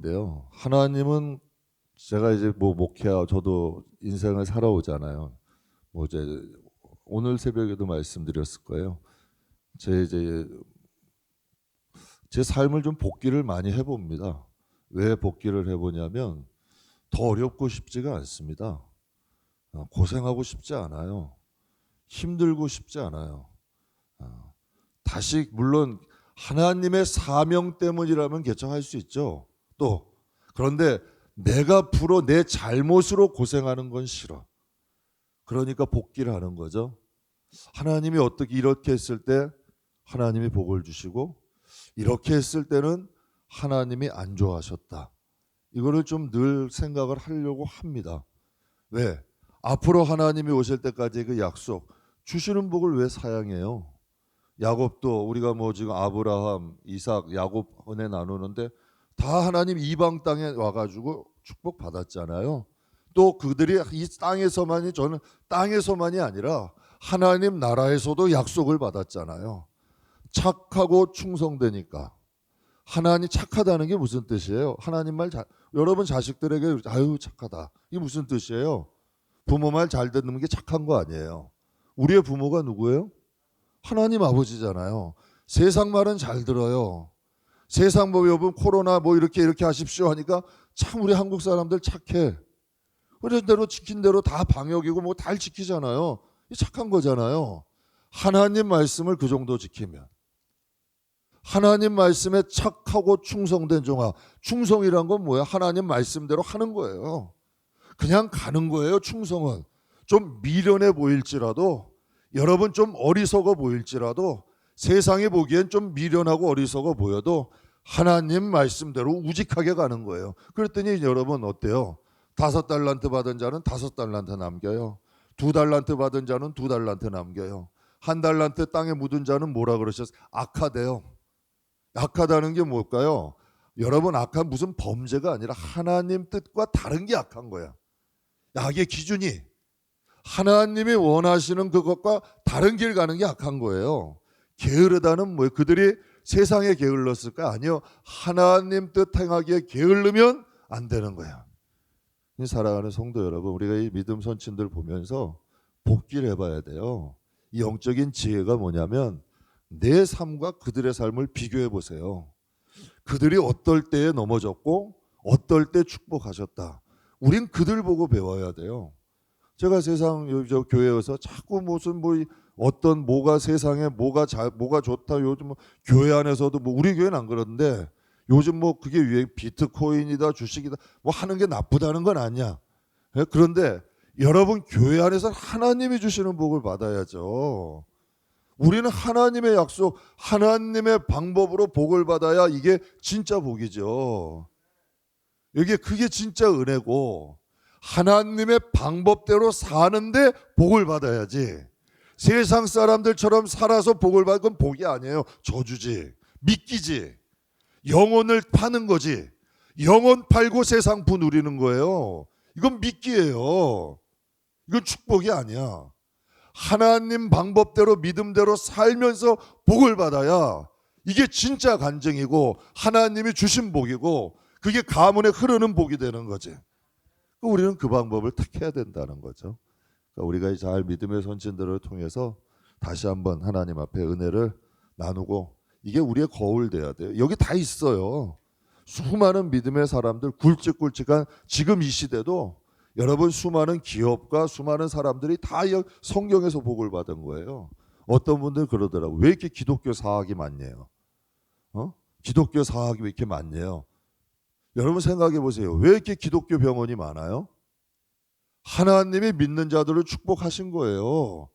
데요. 하나님은 제가 이제 뭐 목회하 저도 인생을 살아오잖아요. 뭐 이제 오늘 새벽에도 말씀드렸을 거예요. 이제 제 삶을 좀 복기를 많이 해봅니다. 왜 복기를 해보냐면 더 어렵고 싶지가 않습니다. 고생하고 싶지 않아요. 힘들고 싶지 않아요. 다시 물론 하나님의 사명 때문이라면 개척할 수 있죠. 또 그런데 내가 불어 내 잘못으로 고생하는 건 싫어. 그러니까 복기를 하는 거죠. 하나님이 어떻게 이렇게 했을 때 하나님이 복을 주시고 이렇게 했을 때는 하나님이 안 좋아하셨다. 이거를 좀 늘 생각을 하려고 합니다. 왜? 앞으로 하나님이 오실 때까지 그 약속 주시는 복을 왜 사양해요? 야곱도 우리가 뭐 지금 아브라함, 이삭, 야곱 은혜 나누는데 다 하나님 이방 땅에 와가지고 축복 받았잖아요. 또 그들이 이 땅에서만이 저는 땅에서만이 아니라 하나님 나라에서도 약속을 받았잖아요. 착하고 충성되니까. 하나님 착하다는 게 무슨 뜻이에요? 하나님 말 여러분 자식들에게 아유 착하다. 이게 무슨 뜻이에요? 부모 말 잘 듣는 게 착한 거 아니에요. 우리의 부모가 누구예요? 하나님 아버지잖아요. 세상 말은 잘 들어요. 세상 뭐 여러분 코로나 뭐 이렇게 하십시오 하니까 참 우리 한국 사람들 착해. 그런 대로 지킨 대로 다 방역이고 뭐 다 지키잖아요. 착한 거잖아요. 하나님 말씀을 그 정도 지키면 하나님 말씀에 착하고 충성된 종아. 충성이란 건 뭐야? 하나님 말씀대로 하는 거예요. 그냥 가는 거예요. 충성은 좀 미련해 보일지라도 여러분 좀 어리석어 보일지라도 세상에 보기엔 좀 미련하고 어리석어 보여도 하나님 말씀대로 우직하게 가는 거예요. 그랬더니 여러분 어때요? 5달란트 받은 자는 5달란트 남겨요. 2달란트 받은 자는 2달란트 남겨요. 1달란트 땅에 묻은 자는 뭐라 그러셨어요? 악하대요. 악하다는 게 뭘까요? 여러분 악한 무슨 범죄가 아니라 하나님 뜻과 다른 게 악한 거야. 악의 기준이 하나님이 원하시는 그것과 다른 길 가는 게 악한 거예요. 게으르다는 뭐예요? 그들이 세상에 게을렀을까? 아니요. 하나님 뜻 행하기에 게을르면 안 되는 거야. 사랑하는 성도 여러분, 우리가 이 믿음 선친들 보면서 복기를 해봐야 돼요. 이 영적인 지혜가 뭐냐면 내 삶과 그들의 삶을 비교해 보세요. 그들이 어떨 때에 넘어졌고 어떨 때 축복하셨다. 우린 그들 보고 배워야 돼요. 제가 세상 저 교회에서 자꾸 무슨 뭐 어떤 뭐가 세상에 뭐가 좋다. 요즘 뭐 교회 안에서도 뭐 우리 교회는 안 그러는데 요즘 뭐 그게 유행 비트코인이다 주식이다 뭐 하는 게 나쁘다는 건 아니야. 그런데 여러분 교회 안에서 하나님이 주시는 복을 받아야죠. 우리는 하나님의 약속, 하나님의 방법으로 복을 받아야 이게 진짜 복이죠. 그게 진짜 은혜고 하나님의 방법대로 사는데 복을 받아야지. 세상 사람들처럼 살아서 복을 받은 건 복이 아니에요. 저주지, 미끼지, 영혼을 파는 거지. 영혼 팔고 세상 부 누리는 거예요. 이건 미끼예요. 이건 축복이 아니야. 하나님 방법대로 믿음대로 살면서 복을 받아야 이게 진짜 간증이고 하나님이 주신 복이고 그게 가문에 흐르는 복이 되는 거지. 우리는 그 방법을 택해야 된다는 거죠. 그러니까 우리가 잘 믿음의 선진들을 통해서 다시 한번 하나님 앞에 은혜를 나누고 이게 우리의 거울 돼야 돼요. 여기 다 있어요. 수많은 믿음의 사람들 굵직굵직한 지금 이 시대도 여러분 수많은 기업과 수많은 사람들이 다 성경에서 복을 받은 거예요. 어떤 분들 그러더라고요. 왜 이렇게 기독교 사학이 많냐요? 기독교 사학이 왜 이렇게 많냐요? 여러분 생각해 보세요. 왜 이렇게 기독교 병원이 많아요? 하나님이 믿는 자들을 축복하신 거예요.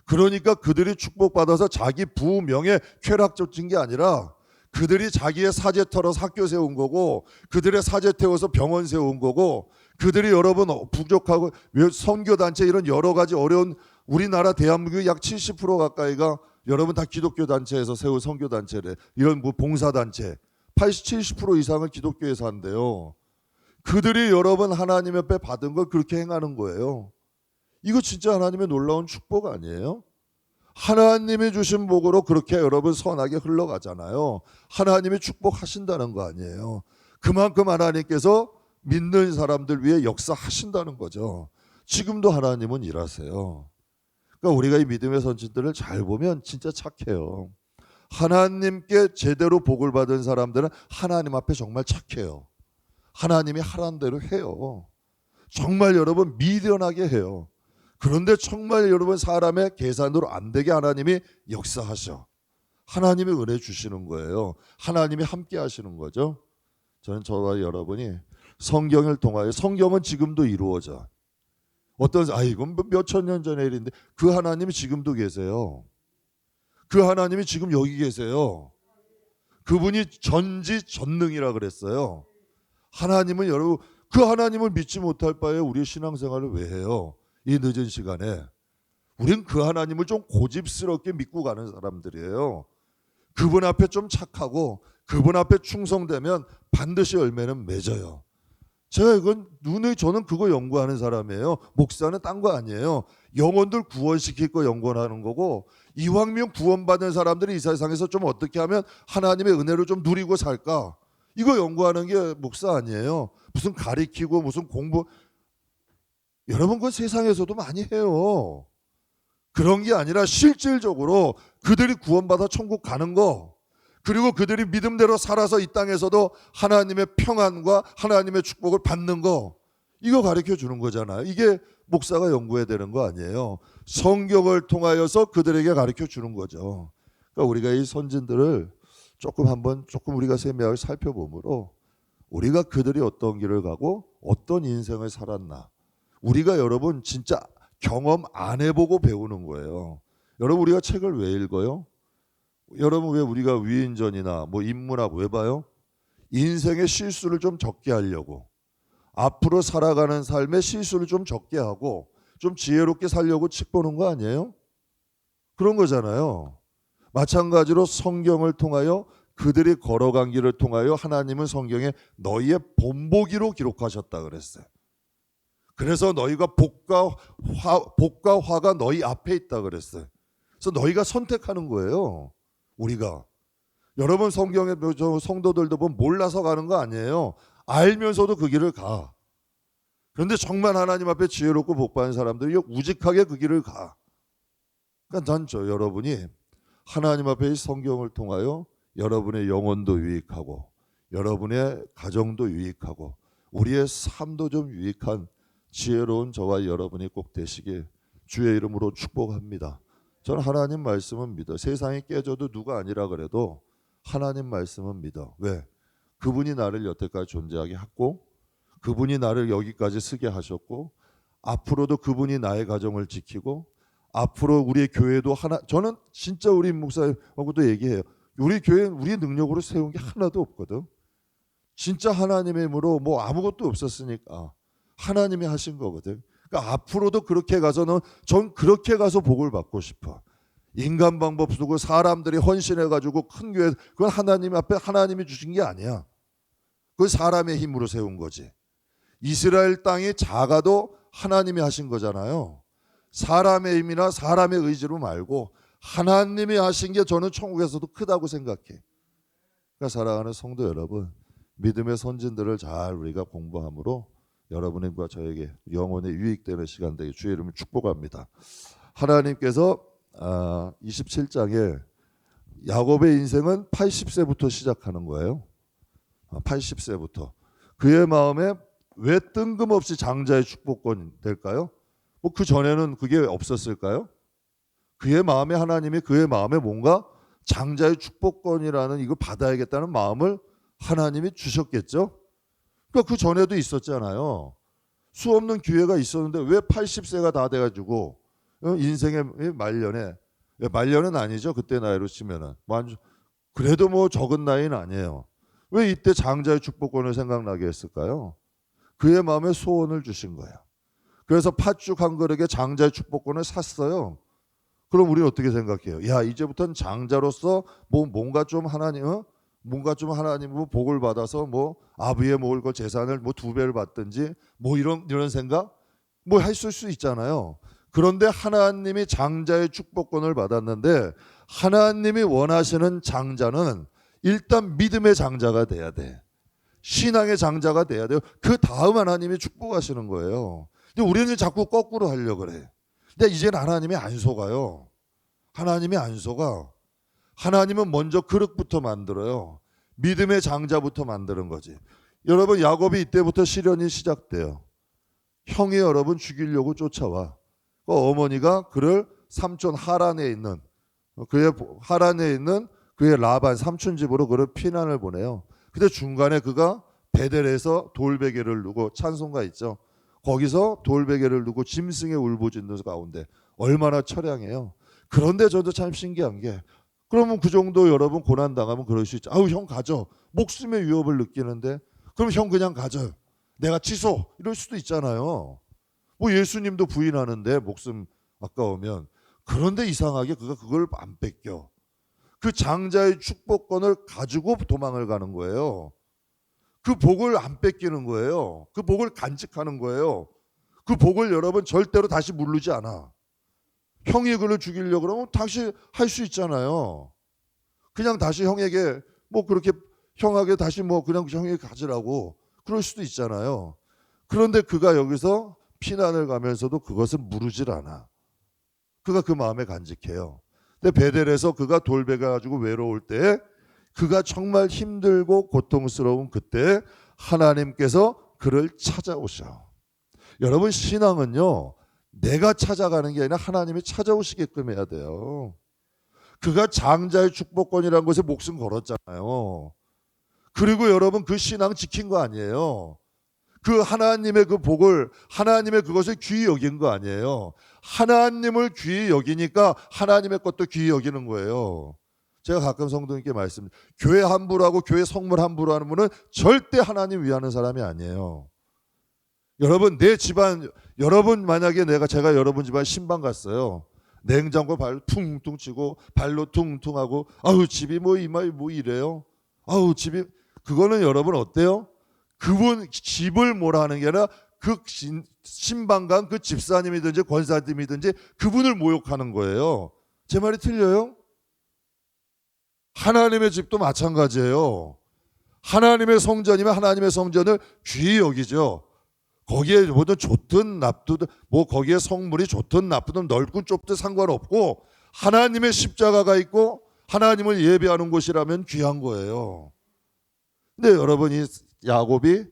그러니까 그들이 축복받아서 자기 부명예 쾌락적인 게 아니라 그들이 자기의 사제 털어서 학교 세운 거고 그들의 사제 태워서 병원 세운 거고 그들이 여러분 부족하고 선교단체 이런 여러 가지 어려운 우리나라 대한민국 약 70% 가까이가 여러분 다 기독교 단체에서 세운 선교단체래. 이런 뭐 봉사단체 80, 70% 이상은 기독교에서 한대요. 그들이 여러분 하나님 앞에 받은 걸 그렇게 행하는 거예요. 이거 진짜 하나님의 놀라운 축복 아니에요? 하나님이 주신 복으로 그렇게 여러분 선하게 흘러가잖아요. 하나님이 축복하신다는 거 아니에요. 그만큼 하나님께서 믿는 사람들 위해 역사하신다는 거죠. 지금도 하나님은 일하세요. 그러니까 우리가 이 믿음의 선진들을 잘 보면 진짜 착해요. 하나님께 제대로 복을 받은 사람들은 하나님 앞에 정말 착해요. 하나님이 하라는 대로 해요. 정말 여러분 미련하게 해요. 그런데 정말 여러분 사람의 계산으로 안 되게 하나님이 역사하셔. 하나님이 은혜 주시는 거예요. 하나님이 함께 하시는 거죠. 저는 저와 여러분이 성경을 통하여, 성경은 지금도 이루어져. 이건 몇천 년 전의 일인데 그 하나님이 지금도 계세요. 그 하나님이 지금 여기 계세요. 그분이 전지전능이라 그랬어요. 하나님은 여러분, 그 하나님을 믿지 못할 바에 우리의 신앙생활을 왜 해요? 이 늦은 시간에. 우린 그 하나님을 좀 고집스럽게 믿고 가는 사람들이에요. 그분 앞에 좀 착하고 그분 앞에 충성되면 반드시 열매는 맺어요. 저는 그거 연구하는 사람이에요. 목사는 딴 거 아니에요. 영혼들 구원시킬 거 연구하는 거고, 이왕이면 구원받은 사람들이 이 세상에서 좀 어떻게 하면 하나님의 은혜를 좀 누리고 살까, 이거 연구하는 게 목사 아니에요. 무슨 가리키고 무슨 공부, 여러분 그 세상에서도 많이 해요. 그런 게 아니라 실질적으로 그들이 구원받아 천국 가는 거, 그리고 그들이 믿음대로 살아서 이 땅에서도 하나님의 평안과 하나님의 축복을 받는 거, 이거 가르쳐 주는 거잖아요. 이게 목사가 연구해야 되는 거 아니에요. 성경을 통하여서 그들에게 가르쳐 주는 거죠. 그러니까 우리가 이 선진들을 조금 우리가 세밀하게 살펴보므로 우리가 그들이 어떤 길을 가고 어떤 인생을 살았나, 우리가 여러분 진짜 경험 안 해보고 배우는 거예요. 여러분 우리가 책을 왜 읽어요? 여러분 왜 우리가 위인전이나 뭐 인문학 왜 봐요? 인생의 실수를 좀 적게 하려고, 앞으로 살아가는 삶의 실수를 좀 적게 하고 좀 지혜롭게 살려고 책 보는 거 아니에요? 그런 거잖아요. 마찬가지로 성경을 통하여 그들이 걸어간 길을 통하여 하나님은 성경에 너희의 본보기로 기록하셨다 그랬어요. 그래서 너희가 복과 화가 너희 앞에 있다 그랬어요. 그래서 너희가 선택하는 거예요. 우리가. 여러분 성경에 성도들도 보면 몰라서 가는 거 아니에요. 알면서도 그 길을 가. 그런데 정말 하나님 앞에 지혜롭고 복받은 사람들이 우직하게 그 길을 가. 그러니까 여러분이 하나님 앞에 이 성경을 통하여 여러분의 영혼도 유익하고 여러분의 가정도 유익하고 우리의 삶도 좀 유익한 지혜로운 저와 여러분이 꼭 되시길 주의 이름으로 축복합니다. 저는 하나님 말씀은 믿어. 세상이 깨져도 누가 아니라 그래도 하나님 말씀은 믿어. 왜? 그분이 나를 여태까지 존재하게 했고 그분이 나를 여기까지 서게 하셨고 앞으로도 그분이 나의 가정을 지키고 앞으로 우리의 교회도 저는 진짜 우리 목사님하고도 얘기해요. 우리 교회는 우리 능력으로 세운 게 하나도 없거든. 진짜 하나님의 힘으로 뭐 아무것도 없었으니까 하나님이 하신 거거든. 그러니까 앞으로도 그렇게 가서는 전 그렇게 가서 복을 받고 싶어. 인간 방법 쓰고 사람들이 헌신해가지고 큰 교회, 그건 하나님 앞에 하나님이 주신 게 아니야. 그건 사람의 힘으로 세운 거지. 이스라엘 땅이 작아도 하나님이 하신 거잖아요. 사람의 힘이나 사람의 의지로 말고 하나님이 하신 게 저는 천국에서도 크다고 생각해. 그러니까 사랑하는 성도 여러분, 믿음의 선진들을 잘 우리가 공부함으로 여러분과 저에게 영혼에 유익되는 시간 되게 주의 이름을 축복합니다. 하나님께서 27장에 야곱의 인생은 80세부터 시작하는 거예요. 80세부터. 그의 마음에 왜 뜬금없이 장자의 축복권이 될까요? 뭐 그 전에는 그게 없었을까요? 그의 마음에 하나님이 그의 마음에 뭔가 장자의 축복권이라는 이걸 받아야겠다는 마음을 하나님이 주셨겠죠. 그러니까 그 전에도 있었잖아요. 수없는 기회가 있었는데 왜 80세가 다 돼가지고 인생의 말년은 아니죠. 그때 나이로 치면은 그래도 뭐 적은 나이는 아니에요. 왜 이때 장자의 축복권을 생각나게 했을까요? 그의 마음에 소원을 주신 거예요. 그래서 팥죽 한 그릇에 장자의 축복권을 샀어요. 그럼 우리는 어떻게 생각해요? 야, 이제부터는 장자로서 뭔가 좀 하나님 복을 받아서 뭐 아비의 모을 것 재산을 뭐 2배를 받든지 뭐 이런 생각 뭐 했을 수 있잖아요. 그런데 하나님이 장자의 축복권을 받았는데 하나님이 원하시는 장자는 일단 믿음의 장자가 돼야 돼. 신앙의 장자가 돼야 돼요. 그 다음 하나님이 축복하시는 거예요. 근데 우리는 자꾸 거꾸로 하려고 그래. 근데 이제는 하나님이 안 속아요. 하나님이 안 속아. 하나님은 먼저 그릇부터 만들어요. 믿음의 장자부터 만드는 거지. 여러분, 야곱이 이때부터 시련이 시작돼요. 형이 여러분 죽이려고 쫓아와. 어머니가 그를 삼촌 하란에 있는 그의 라반 삼촌 집으로 그를 피난을 보내요. 근데 중간에 그가 베델에서 돌베개를 두고, 찬송가 있죠. 거기서 돌베개를 두고 짐승의 울부짖는 가운데 얼마나 처량해요. 그런데 저도 참 신기한 게, 그러면 그 정도 여러분 고난 당하면 그럴 수 있죠. 아우, 형 가져. 목숨의 위협을 느끼는데 그럼 형 그냥 가져. 내가 취소. 이럴 수도 있잖아요. 뭐 예수님도 부인하는데 목숨 아까우면. 그런데 이상하게 그가 그걸 안 뺏겨. 그 장자의 축복권을 가지고 도망을 가는 거예요. 그 복을 안 뺏기는 거예요. 그 복을 간직하는 거예요. 그 복을 여러분 절대로 다시 물르지 않아. 형이 그를 죽이려고 그러면 다시 할 수 있잖아요. 그냥 다시 형에게 뭐 그렇게 형에게 다시 뭐 그냥 형에게 가지라고 그럴 수도 있잖아요. 그런데 그가 여기서 피난을 가면서도 그것을 무르질 않아. 그가 그 마음에 간직해요. 근데 베델에서 그가 돌베개 가지고 외로울 때, 그가 정말 힘들고 고통스러운 그때 하나님께서 그를 찾아오셔. 여러분, 신앙은요, 내가 찾아가는 게 아니라 하나님이 찾아오시게끔 해야 돼요. 그가 장자의 축복권이라는 것에 목숨 걸었잖아요. 그리고 여러분, 그 신앙 지킨 거 아니에요. 그 하나님의 그 복을, 하나님의 그것을 귀히 여긴 거 아니에요. 하나님을 귀히 여기니까 하나님의 것도 귀히 여기는 거예요. 제가 가끔 성도님께 말씀드려요. 교회 함부로 하고 교회 성물 함부로 하는 분은 절대 하나님 위하는 사람이 아니에요. 여러분, 내 집안, 여러분 만약에 제가 여러분 집안 신방 갔어요. 냉장고 발로 퉁퉁 치고 발로 퉁퉁 하고, 아우 집이 뭐 이마이 뭐 이래요. 아우 집이, 그거는 여러분 어때요? 그분 집을 뭐라 하는 게 아니라 그 신방관 그 집사님이든지 권사님이든지 그분을 모욕하는 거예요. 제 말이 틀려요? 하나님의 집도 마찬가지예요. 하나님의 성전이면 하나님의 성전을 귀히 여기죠. 거기에 뭐든 좋든 나쁘든, 뭐 거기에 성물이 좋든 나쁘든 넓든 좁든 상관없고 하나님의 십자가가 있고 하나님을 예배하는 곳이라면 귀한 거예요. 근데 여러분이 야곱이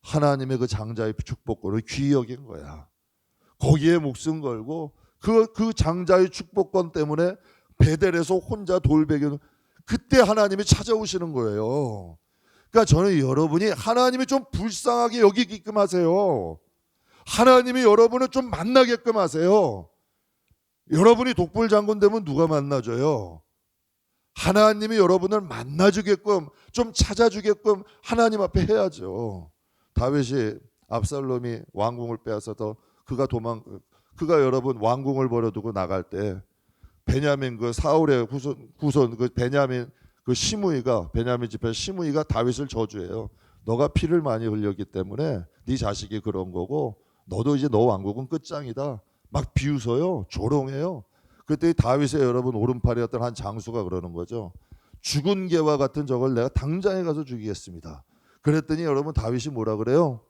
하나님의 그 장자의 축복권을 귀히 여긴 거야. 거기에 목숨 걸고 그 장자의 축복권 때문에 베델에서 혼자 돌베개, 그때 하나님이 찾아오시는 거예요. 그러니까 저는 여러분이 하나님이 좀 불쌍하게 여기게끔 하세요. 하나님이 여러분을 좀 만나게끔 하세요. 여러분이 독불장군 되면 누가 만나줘요? 하나님이 여러분을 만나주게끔, 좀 찾아주게끔 하나님 앞에 해야죠. 다윗이 압살롬이 왕궁을 빼앗아서 그가 여러분 왕궁을 버려두고 나갈 때 베냐민 그 사울의 후손 그 베냐민 그 시므이가, 베냐민 집에 시므이가 다윗을 저주해요. 너가 피를 많이 흘렸기 때문에 네 자식이 그런 거고 너도 이제 너 왕국은 끝장이다. 막 비웃어요. 조롱해요. 그때 다윗의 여러분 오른팔이었던 한 장수가 그러는 거죠. 죽은 개와 같은 저걸 내가 당장에 가서 죽이겠습니다. 그랬더니 여러분 다윗이 뭐라 그래요?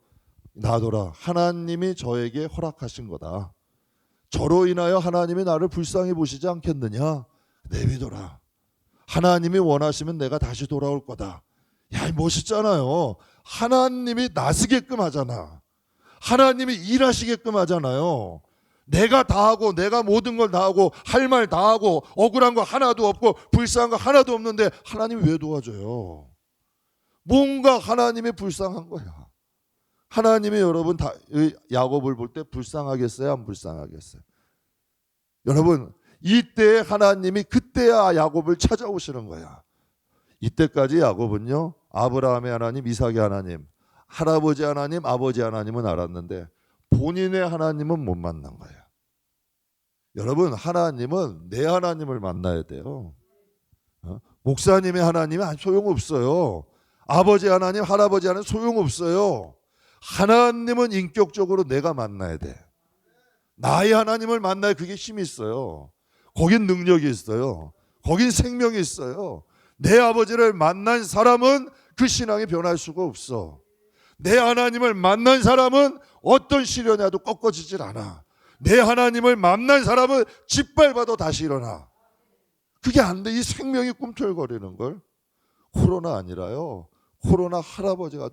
놔둬라. 하나님이 저에게 허락하신 거다. 저로 인하여 하나님이 나를 불쌍히 보시지 않겠느냐? 내비둬라. 하나님이 원하시면 내가 다시 돌아올 거다. 야, 멋있잖아요. 하나님이 나서게끔 하잖아. 하나님이 일하시게끔 하잖아요. 내가 다 하고 내가 모든 걸 다 하고 할 말 다 하고 억울한 거 하나도 없고 불쌍한 거 하나도 없는데 하나님이 왜 도와줘요? 뭔가 하나님이 불쌍한 거야. 하나님이 여러분 다 야곱을 볼 때 불쌍하겠어요? 안 불쌍하겠어요? 여러분, 이때 하나님이 그때야 야곱을 찾아오시는 거야. 이때까지 야곱은요, 아브라함의 하나님, 이삭의 하나님, 할아버지 하나님, 아버지 하나님은 알았는데 본인의 하나님은 못 만난 거예요. 여러분, 하나님은 내 하나님을 만나야 돼요. 목사님의 하나님은 소용없어요. 아버지 하나님, 할아버지 하나님 소용없어요. 하나님은 인격적으로 내가 만나야 돼. 나의 하나님을 만나야 그게 힘이 있어요. 거긴 능력이 있어요. 거긴 생명이 있어요. 내 아버지를 만난 사람은 그 신앙이 변할 수가 없어. 내 하나님을 만난 사람은 어떤 시련이 와도 꺾어지질 않아. 내 하나님을 만난 사람은 짓밟아도 다시 일어나. 그게 안 돼. 이 생명이 꿈틀거리는 걸. 코로나 아니라요. 코로나 할아버지가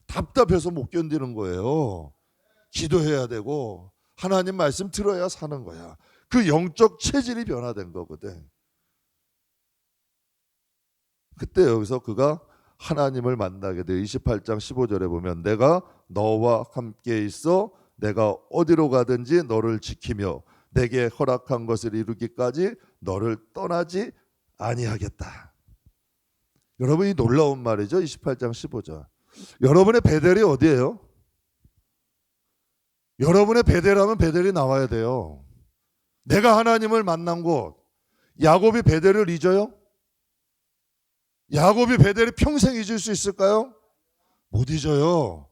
답답해서 못 견디는 거예요. 기도해야 되고 하나님 말씀 들어야 사는 거야. 그 영적 체질이 변화된 거거든. 그때 여기서 그가 하나님을 만나게 돼. 28장 15절에 보면 내가 너와 함께 있어 내가 어디로 가든지 너를 지키며 내게 허락한 것을 이루기까지 너를 떠나지 아니하겠다. 여러분, 이 놀라운 말이죠. 28장 15절. 여러분의 베델이 어디예요? 여러분의 베델하면 베델이 나와야 돼요. 내가 하나님을 만난 곳. 야곱이 베델을 잊어요? 야곱이 베델을 평생 잊을 수 있을까요? 못 잊어요.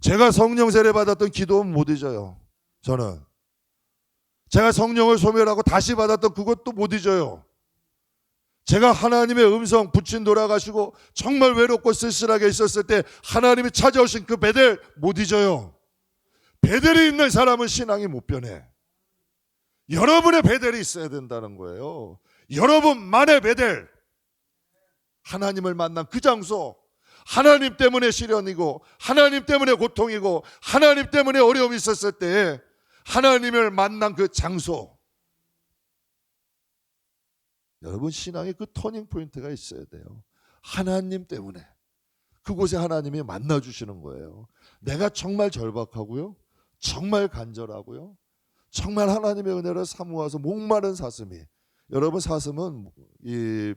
제가 성령 세례 받았던 기도는 못 잊어요. 저는 제가 성령을 소멸하고 다시 받았던 그것도 못 잊어요. 제가 하나님의 음성 부친 돌아가시고 정말 외롭고 쓸쓸하게 있었을 때 하나님이 찾아오신 그 베델 못 잊어요. 베델이 있는 사람은 신앙이 못 변해. 여러분의 베델이 있어야 된다는 거예요. 여러분만의 베델. 하나님을 만난 그 장소. 하나님 때문에 시련이고 하나님 때문에 고통이고 하나님 때문에 어려움이 있었을 때 하나님을 만난 그 장소. 여러분, 신앙의 그 터닝 포인트가 있어야 돼요. 하나님 때문에 그곳에 하나님이 만나주시는 거예요. 내가 정말 절박하고요, 정말 간절하고요, 정말 하나님의 은혜를 사모해서 목마른 사슴이, 여러분 사슴은 이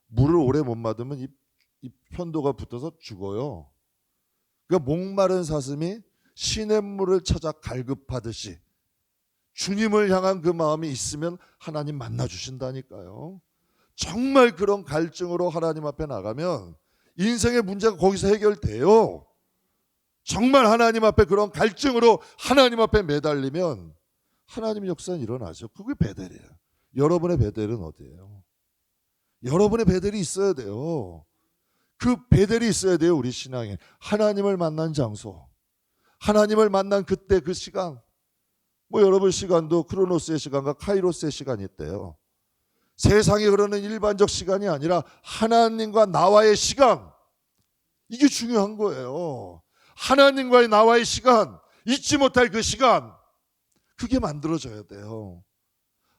물을 오래 못 마시면 이 편도가 붙어서 죽어요. 그러니까 목마른 사슴이 시냇물을 찾아 갈급하듯이 주님을 향한 그 마음이 있으면 하나님 만나주신다니까요. 정말 그런 갈증으로 하나님 앞에 나가면 인생의 문제가 거기서 해결돼요. 정말 하나님 앞에 그런 갈증으로 하나님 앞에 매달리면 하나님의 역사는 일어나죠. 그게 베델이에요. 여러분의 베델은 어디예요? 여러분의 베델이 있어야 돼요. 그 베델이 있어야 돼요. 우리 신앙에. 하나님을 만난 장소, 하나님을 만난 그때 그 시간. 뭐 여러분 시간도 크로노스의 시간과 카이로스의 시간이 있대요. 세상에 흐르는 일반적 시간이 아니라 하나님과 나와의 시간. 이게 중요한 거예요. 하나님과의 나와의 시간, 잊지 못할 그 시간, 그게 만들어져야 돼요.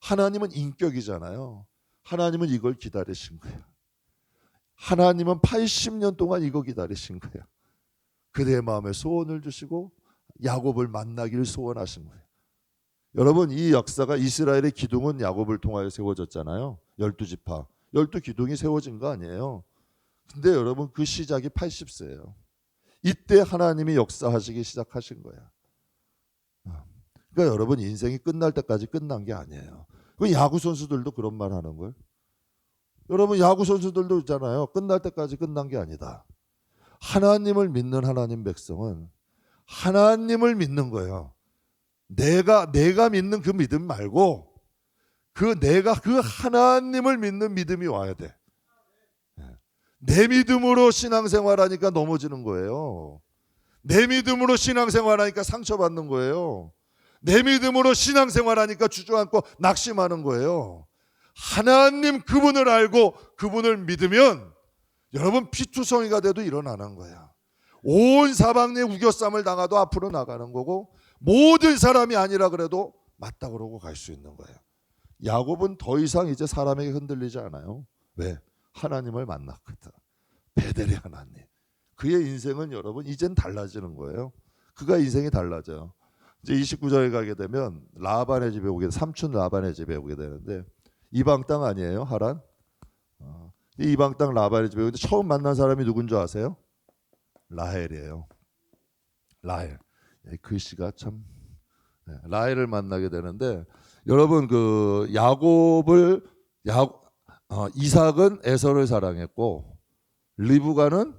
하나님은 인격이잖아요. 하나님은 이걸 기다리신 거예요. 하나님은 80년 동안 이거 기다리신 거예요. 그대의 마음에 소원을 주시고 야곱을 만나기를 소원하신 거예요. 여러분, 이 역사가 이스라엘의 기둥은 야곱을 통하여 세워졌잖아요. 12지파, 12기둥이 세워진 거 아니에요. 근데 여러분, 그 시작이 80세예요. 이때 하나님이 역사하시기 시작하신 거예요. 그러니까 여러분, 인생이 끝날 때까지 끝난 게 아니에요. 그 야구 선수들도 그런 말 하는 거예요. 여러분, 야구 선수들도 있잖아요. 끝날 때까지 끝난 게 아니다. 하나님을 믿는 하나님 백성은 하나님을 믿는 거예요. 내가 믿는 그 믿음 말고 내가 그 하나님을 믿는 믿음이 와야 돼. 내 믿음으로 신앙생활하니까 넘어지는 거예요. 내 믿음으로 신앙생활하니까 상처받는 거예요. 내 믿음으로 신앙생활하니까 주저앉고 낙심하는 거예요. 하나님 그분을 알고 그분을 믿으면 여러분, 피투성이가 돼도 일어나는 거야. 온 사방에 우겨쌈을 당하도 앞으로 나가는 거고, 모든 사람이 아니라 그래도 맞다 그러고 갈 수 있는 거예요. 야곱은 더 이상 이제 사람에게 흔들리지 않아요. 왜? 하나님을 만났거든. 베델의 하나님. 그의 인생은 여러분 이젠 달라지는 거예요. 그가 인생이 달라져요. 이제 29절에 가게 되면 라반의 집에 오게, 삼촌 라반의 집에 오게 되는데, 이방 땅 아니에요, 하란? 이방 땅 라반의 집에 오는데 처음 만난 사람이 누군 줄 아세요? 라헬이에요. 라헬. 글씨가 참. 라헬을 만나게 되는데, 여러분 그 이삭은 에서를 사랑했고 리브가는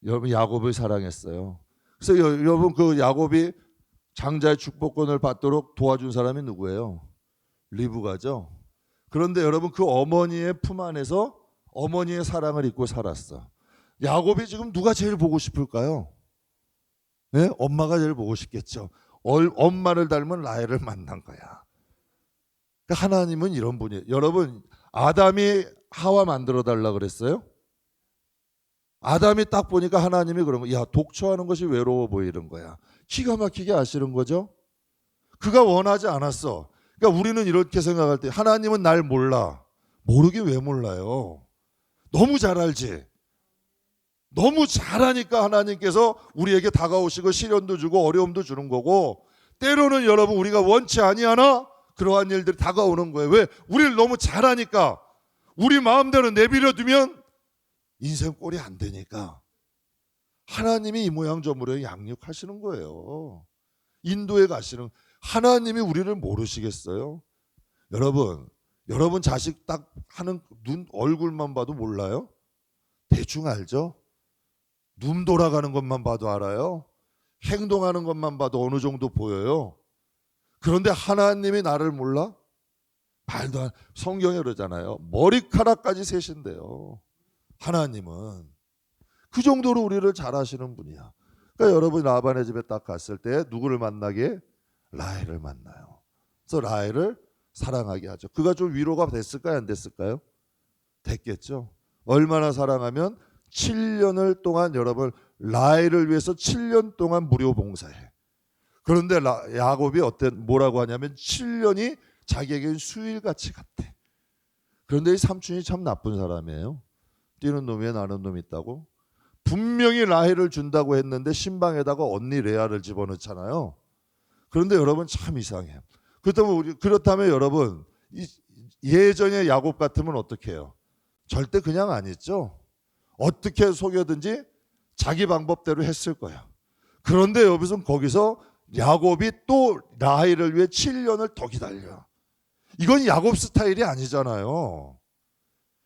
여러분 야곱을 사랑했어요. 그래서 여러분 그 야곱이 장자의 축복권을 받도록 도와준 사람이 누구예요? 리브가죠. 그런데 여러분 그 어머니의 품 안에서 어머니의 사랑을 잊고 살았어. 야곱이 지금 누가 제일 보고 싶을까요? 네? 엄마가 제일 보고 싶겠죠. 엄마를 닮은 라헬을 만난 거야. 그러니까 하나님은 이런 분이에요. 여러분, 아담이 하와 만들어 달라 그랬어요? 아담이 딱 보니까 하나님이 그런 거야. 야, 독처하는 것이 외로워 보이는 거야. 기가 막히게 아시는 거죠? 그가 원하지 않았어. 그러니까 우리는 이렇게 생각할 때 하나님은 날 몰라. 모르긴 왜 몰라요? 너무 잘 알지. 너무 잘하니까 하나님께서 우리에게 다가오시고 시련도 주고 어려움도 주는 거고, 때로는 여러분 우리가 원치 아니하나 그러한 일들이 다가오는 거예요. 왜? 우리를 너무 잘하니까. 우리 마음대로 내버려 두면 인생 꼴이 안 되니까 하나님이 이 모양 저 모양 양육하시는 거예요. 인도에 가시는. 하나님이 우리를 모르시겠어요? 여러분 자식 딱 하는 눈 얼굴만 봐도 몰라요? 대충 알죠? 눈 돌아가는 것만 봐도 알아요? 행동하는 것만 봐도 어느 정도 보여요? 그런데 하나님이 나를 몰라? 말도 안. 성경에 그러잖아요. 머리카락까지 세신대요. 하나님은 그 정도로 우리를 잘 아시는 분이야. 그러니까 여러분 라반의 집에 딱 갔을 때 누구를 만나게? 라헬을 만나요. 그래서 라헬을 사랑하게 하죠. 그가 좀 위로가 됐을까요? 안 됐을까요? 됐겠죠. 얼마나 사랑하면 7년을 동안 여러분 라헬을 위해서 7년 동안 무료 봉사해. 그런데 야곱이 뭐라고 하냐면 7년이 자기에겐 수일같이 같대. 그런데 이 삼촌이 참 나쁜 사람이에요. 뛰는 놈에 나는 놈이 있다고. 분명히 라헬을 준다고 했는데 신방에다가 언니 레아를 집어넣잖아요. 그런데 여러분 참 이상해요. 그렇다면 여러분 예전에 야곱 같으면 어떻게 해요? 절대 그냥 안 했죠. 어떻게 속여든지 자기 방법대로 했을 거야. 그런데 거기서 야곱이 또 라헬을 위해 7년을 더 기다려. 이건 야곱 스타일이 아니잖아요.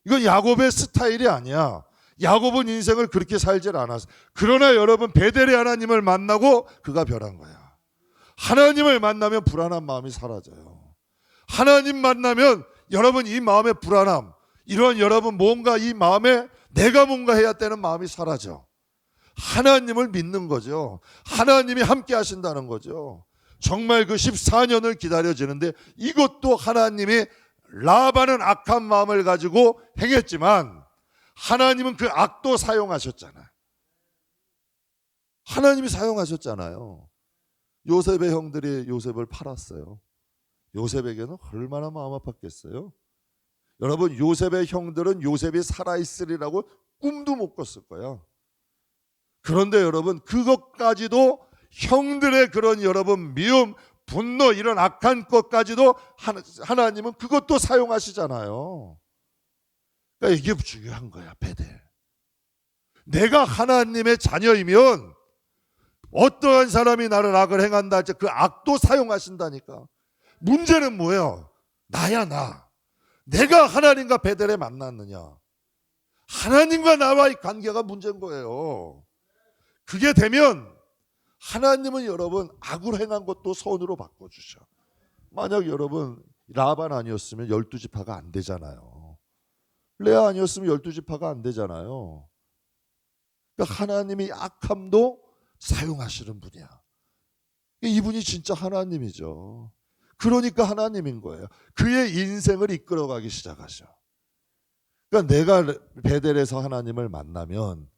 이건 야곱의 스타일이 아니야. 야곱은 인생을 그렇게 살질 않았어. 그러나 여러분 베델의 하나님을 만나고 그가 변한 거야. 하나님을 만나면 불안한 마음이 사라져요. 하나님 만나면 여러분 이 마음의 불안함, 이런 여러분 뭔가 이 마음에 내가 뭔가 해야 되는 마음이 사라져. 하나님을 믿는 거죠. 하나님이 함께 하신다는 거죠. 정말 그 14년을 기다려지는데 이것도 하나님이 라반은 악한 마음을 가지고 행했지만 하나님은 그 악도 사용하셨잖아요. 하나님이 사용하셨잖아요. 요셉의 형들이 요셉을 팔았어요. 요셉에게는 얼마나 마음 아팠겠어요. 여러분 요셉의 형들은 요셉이 살아있으리라고 꿈도 못 꿨을 거야. 그런데 여러분 그것까지도 형들의 그런 여러분 미움, 분노 이런 악한 것까지도 하나님은 그것도 사용하시잖아요. 그러니까 이게 중요한 거야. 베델. 내가 하나님의 자녀이면 어떠한 사람이 나를 악을 행한다 할지 그 악도 사용하신다니까. 문제는 뭐예요? 나야 나. 내가 하나님과 베델에 만났느냐. 하나님과 나와의 관계가 문제인 거예요. 그게 되면 하나님은 여러분 악을 행한 것도 선으로 바꿔주셔. 만약 여러분 라반 아니었으면 12지파가 안 되잖아요. 레아 아니었으면 12지파가 안 되잖아요. 그러니까 하나님이 악함도 사용하시는 분이야. 이분이 진짜 하나님이죠. 그러니까 하나님인 거예요. 그의 인생을 이끌어가기 시작하셔. 그러니까 내가 베델에서 하나님을 만나면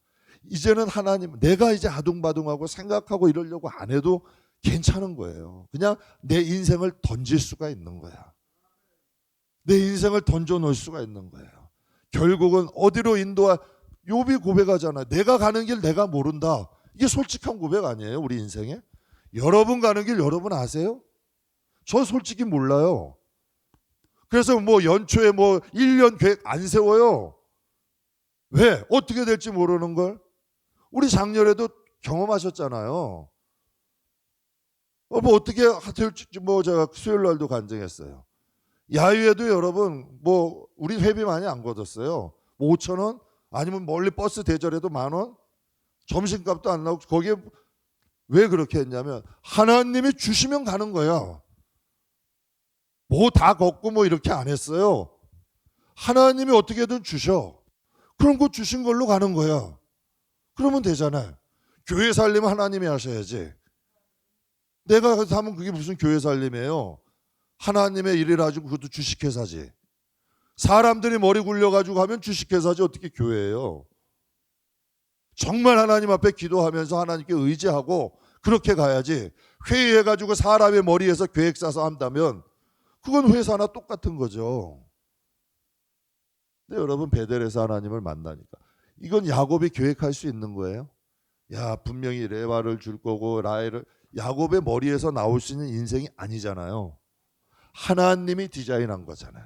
이제는 하나님, 내가 이제 아둥바둥하고 생각하고 이러려고 안 해도 괜찮은 거예요. 그냥 내 인생을 던질 수가 있는 거야. 내 인생을 던져놓을 수가 있는 거예요. 결국은 어디로 욥이 고백하잖아요. 내가 가는 길 내가 모른다. 이게 솔직한 고백 아니에요? 우리 인생에? 여러분 가는 길 여러분 아세요? 저 솔직히 몰라요. 그래서 연초에 1년 계획 안 세워요. 왜? 어떻게 될지 모르는 걸. 우리 작년에도 경험하셨잖아요. 어떻게 될지 제가 수요일 날도 간증했어요. 야유회도 여러분 우리 회비 많이 안 걷었어요. 5,000원 아니면 멀리 버스 대절해도 10,000원. 점심값도 안 나오고. 거기에 왜 그렇게 했냐면 하나님이 주시면 가는 거야. 다 걷고 이렇게 안 했어요. 하나님이 어떻게든 주셔. 그런 거 주신 걸로 가는 거야. 그러면 되잖아요. 교회 살림 하나님이 하셔야지. 내가 하면 그게 무슨 교회 살림이에요. 하나님의 일이라 가지고 그것도 주식회사지. 사람들이 머리 굴려가지고 하면 주식회사지 어떻게 교회예요. 정말 하나님 앞에 기도하면서 하나님께 의지하고 그렇게 가야지. 회의해가지고 사람의 머리에서 계획 짜서 한다면 그건 회사나 똑같은 거죠. 근데 여러분 베델에서 하나님을 만나니까 이건 야곱이 계획할 수 있는 거예요. 야, 분명히 레바를 줄 거고 라헬을, 야곱의 머리에서 나올 수 있는 인생이 아니잖아요. 하나님이 디자인한 거잖아요.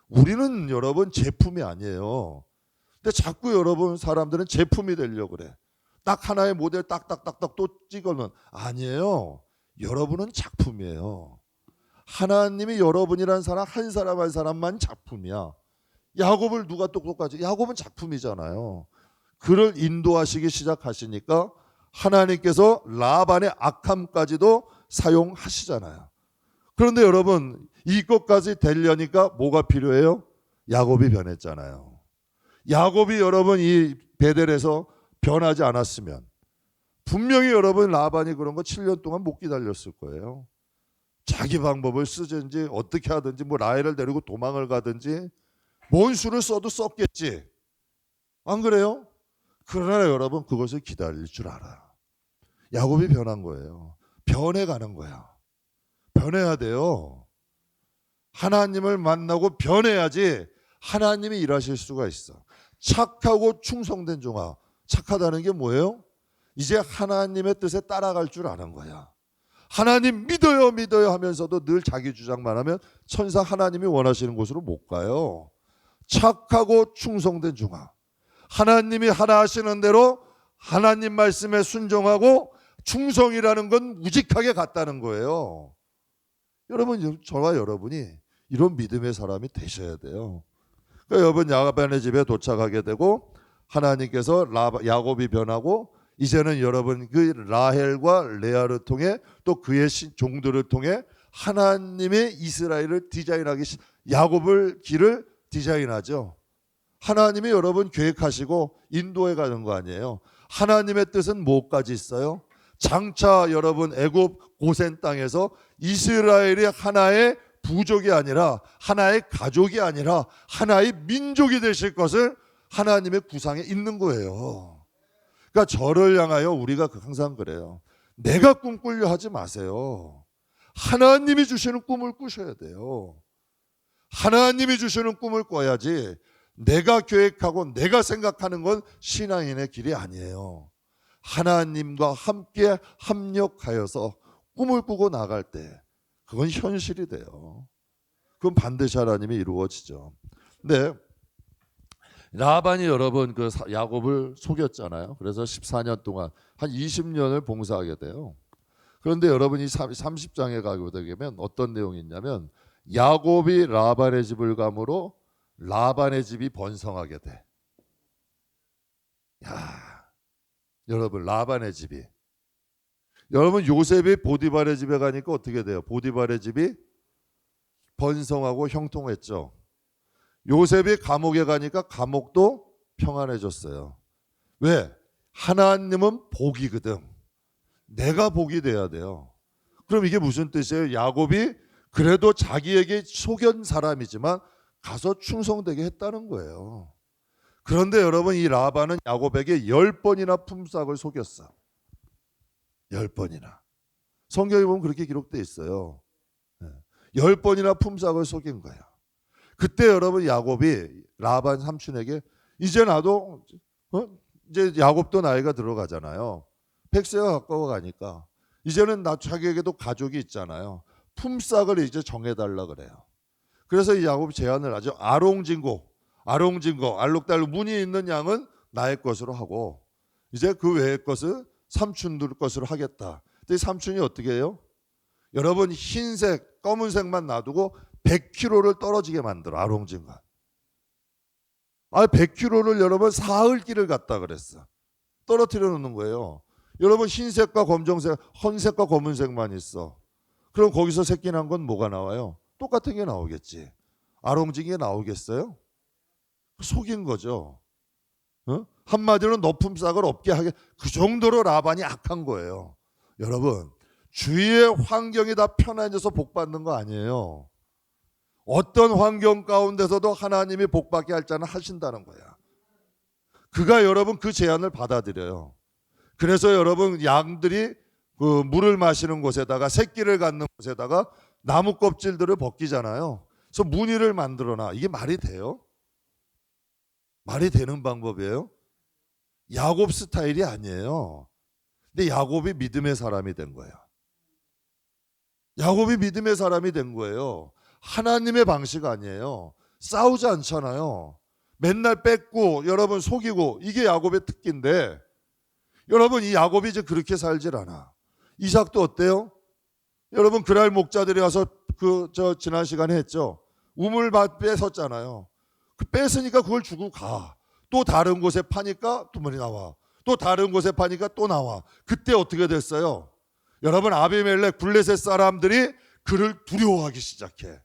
우리는 여러분 제품이 아니에요. 근데 자꾸 여러분 사람들은 제품이 되려고 그래. 딱 하나의 모델 딱딱딱딱 또 찍어놓은. 아니에요. 여러분은 작품이에요. 하나님이 여러분이란 사람 한 사람 한 사람만 작품이야. 야곱을 누가 똑똑하지? 야곱은 작품이잖아요. 그를 인도하시기 시작하시니까 하나님께서 라반의 악함까지도 사용하시잖아요. 그런데 여러분 이것까지 되려니까 뭐가 필요해요? 야곱이 변했잖아요. 야곱이 여러분 이 베델에서 변하지 않았으면 분명히 여러분 라반이 그런 거 7년 동안 못 기다렸을 거예요. 자기 방법을 쓰든지 어떻게 하든지 뭐 라헬을 데리고 도망을 가든지 뭔 수를 써도 썼겠지. 안 그래요? 그러나 여러분 그것을 기다릴 줄 알아. 야곱이 변한 거예요. 변해가는 거야. 변해야 돼요. 하나님을 만나고 변해야지 하나님이 일하실 수가 있어. 착하고 충성된 종아. 착하다는 게 뭐예요? 이제 하나님의 뜻에 따라갈 줄 아는 거야. 하나님 믿어요 믿어요 하면서도 늘 자기 주장만 하면 천사 하나님이 원하시는 곳으로 못 가요. 착하고 충성된 종아. 하나님이 하나 하시는 대로 하나님 말씀에 순종하고 충성이라는 건 무직하게 갔다는 거예요. 여러분, 저와 여러분이 이런 믿음의 사람이 되셔야 돼요. 그러니까 여러분 야곱의 집에 도착하게 되고 하나님께서 야곱이 변하고 이제는 여러분 그 라헬과 레아를 통해 또 그의 종들을 통해 하나님의 이스라엘을 디자인하기 야곱을 길을 디자인하죠. 하나님이 여러분 계획하시고 인도해 가는 거 아니에요. 하나님의 뜻은 뭐까지 있어요? 장차 여러분 애굽 고센 땅에서 이스라엘이 하나의 부족이 아니라 하나의 가족이 아니라 하나의 민족이 되실 것을 하나님의 구상에 있는 거예요. 그러니까 저를 향하여 우리가 항상 그래요. 내가 꿈꾸려 하지 마세요. 하나님이 주시는 꿈을 꾸셔야 돼요. 하나님이 주시는 꿈을 꿔야지 내가 계획하고 내가 생각하는 건 신앙인의 길이 아니에요. 하나님과 함께 합력하여서 꿈을 꾸고 나갈 때 그건 현실이 돼요. 그건 반드시 하나님이 이루어지죠. 근데 라반이 여러분 그 야곱을 속였잖아요. 그래서 14년 동안 한 20년을 봉사하게 돼요. 그런데 여러분이 30장에 가게 되면 어떤 내용이 있냐면 야곱이 라반의 집을 감으로 라반의 집이 번성하게 돼. 야, 여러분 라반의 집이. 여러분 요셉이 보디발의 집에 가니까 어떻게 돼요? 보디발의 집이 번성하고 형통했죠. 요셉이 감옥에 가니까 감옥도 평안해졌어요. 왜? 하나님은 복이거든. 내가 복이 돼야 돼요. 그럼 이게 무슨 뜻이에요? 야곱이 그래도 자기에게 속연 사람이지만 가서 충성되게 했다는 거예요. 그런데 여러분 이 라반은 야곱에게 10번이나 품삯을 속였어. 10번이나. 성경에 보면 그렇게 기록되어 있어요. 10번이나 품삯을 속인 거예요. 그때 여러분 야곱이 라반 삼촌에게 이제 나도 이제 야곱도 나이가 들어가잖아요. 100세가 가까워 가니까 이제는 나 자기에게도 가족이 있잖아요. 품삯을 이제 정해달라 그래요. 그래서 이 야곱이 제안을 하죠. 아롱진고 알록달록 무늬 있는 양은 나의 것으로 하고 이제 그 외의 것을 삼촌들 것으로 하겠다. 근데 삼촌이 어떻게 해요? 여러분 흰색 검은색만 놔두고 100kg를 떨어지게 만들어. 아롱진과 100kg를 여러분 사흘길을 갔다 그랬어. 떨어뜨려 놓는 거예요. 여러분 흰색과 검정색, 헌색과 검은색만 있어. 그럼 거기서 새끼 난 건 뭐가 나와요? 똑같은 게 나오겠지. 아롱진이 나오겠어요? 속인 거죠. 한마디로 높은 싹을 없게 하게, 그 정도로 라반이 악한 거예요. 여러분, 주위의 환경이 다 편안해져서 복 받는 거 아니에요. 어떤 환경 가운데서도 하나님이 복 받게 할 자는 하신다는 거야. 그가 여러분 그 제안을 받아들여요. 그래서 여러분 양들이 그 물을 마시는 곳에다가 새끼를 갖는 곳에다가 나무 껍질들을 벗기잖아요. 그래서 무늬를 만들어놔. 이게 말이 돼요? 말이 되는 방법이에요? 야곱 스타일이 아니에요. 근데 야곱이 믿음의 사람이 된 거예요. 야곱이 믿음의 사람이 된 거예요. 하나님의 방식 아니에요. 싸우지 않잖아요. 맨날 뺏고 여러분 속이고, 이게 야곱의 특기인데, 여러분 이 야곱이 이제 그렇게 살질 않아. 이삭도 어때요? 여러분 그날 목자들이 와서 지난 시간에 했죠. 우물 뺏었잖아요. 그 뺏으니까 그걸 주고 가. 또 다른 곳에 파니까 또 뭐니 나와. 또 다른 곳에 파니까 또 나와. 그때 어떻게 됐어요? 여러분 아비멜렉 블레셋 사람들이 그를 두려워하기 시작해.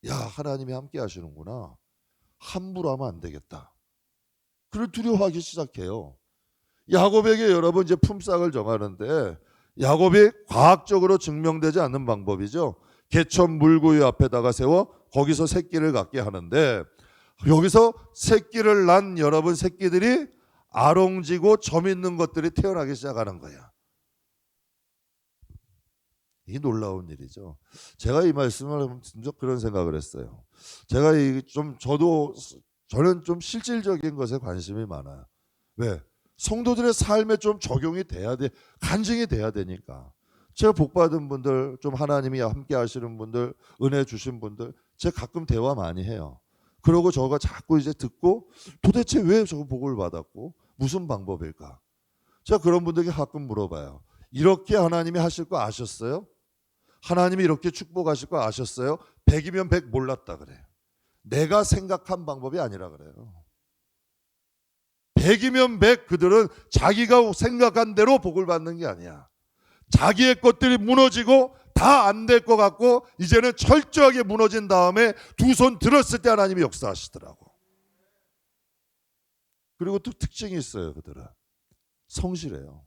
야, 하나님이 함께 하시는구나. 함부로 하면 안 되겠다. 그를 두려워하기 시작해요. 야곱에게 여러분 이제 품삯을 정하는데, 야곱이 과학적으로 증명되지 않는 방법이죠. 개천 물구유 앞에다가 세워 거기서 새끼를 갖게 하는데, 여기서 새끼를 낳은 여러분 새끼들이 아롱지고 점 있는 것들이 태어나기 시작하는 거야. 이 놀라운 일이죠. 제가 이 말씀을 하면 진짜 그런 생각을 했어요. 제가 저는 좀 실질적인 것에 관심이 많아요. 왜? 성도들의 삶에 좀 적용이 돼야 돼, 간증이 돼야 되니까. 제가 복 받은 분들, 좀 하나님이 함께 하시는 분들, 은혜 주신 분들, 제가 가끔 대화 많이 해요. 그러고 저가 자꾸 이제 듣고, 도대체 왜 저 복을 받았고 무슨 방법일까? 제가 그런 분들에게 가끔 물어봐요. 이렇게 하나님이 하실 거 아셨어요? 하나님이 이렇게 축복하실 거 아셨어요? 100이면 100 몰랐다 그래요. 내가 생각한 방법이 아니라 그래요. 100이면 100, 그들은 자기가 생각한 대로 복을 받는 게 아니야. 자기의 것들이 무너지고 다 안 될 것 같고 이제는 철저하게 무너진 다음에 두 손 들었을 때 하나님이 역사하시더라고. 그리고 또 특징이 있어요. 그들은 성실해요.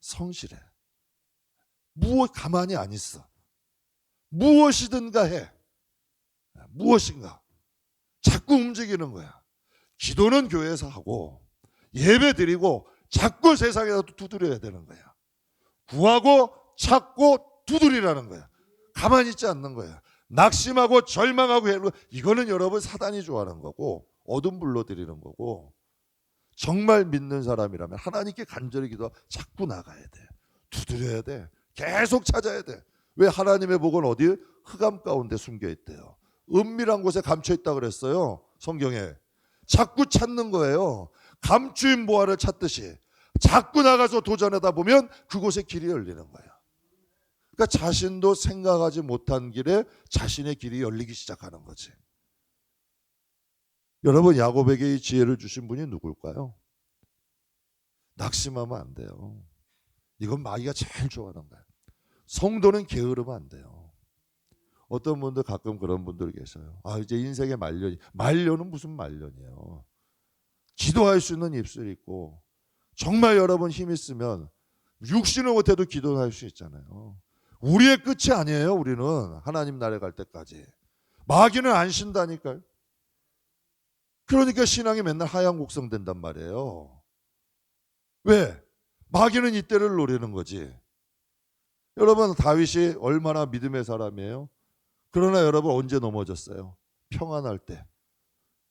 성실해. 가만히 안 있어. 무엇이든가 해. 무엇인가 자꾸 움직이는 거야. 기도는 교회에서 하고 예배 드리고 자꾸 세상에서 두드려야 되는 거야. 구하고 찾고 두드리라는 거야. 가만히 있지 않는 거야. 낙심하고 절망하고 이거는 여러분 사단이 좋아하는 거고 어둠 불러드리는 거고, 정말 믿는 사람이라면 하나님께 간절히 기도하고 자꾸 나가야 돼. 두드려야 돼. 계속 찾아야 돼. 왜? 하나님의 복은 어디? 흑암 가운데 숨겨 있대요. 은밀한 곳에 감춰 있다 그랬어요. 성경에. 자꾸 찾는 거예요. 감추인 보화를 찾듯이 자꾸 나가서 도전하다 보면 그곳에 길이 열리는 거예요. 그러니까 자신도 생각하지 못한 길에 자신의 길이 열리기 시작하는 거지. 여러분 야곱에게 이 지혜를 주신 분이 누굴까요? 낙심하면 안 돼요. 이건 마귀가 제일 좋아하는 거예요. 성도는 게으르면 안 돼요. 어떤 분들 가끔 그런 분들 계셔요. 아, 이제 인생의 말년은 무슨 말년이에요. 기도할 수 있는 입술이 있고, 정말 여러분 힘 있으면 육신을 못해도 기도할 수 있잖아요. 우리의 끝이 아니에요. 우리는 하나님 나라에 갈 때까지. 마귀는 안 쉰다니까요. 그러니까 신앙이 맨날 하향곡성 된단 말이에요. 왜? 마귀는 이때를 노리는 거지. 여러분 다윗이 얼마나 믿음의 사람이에요? 그러나 여러분 언제 넘어졌어요? 평안할 때.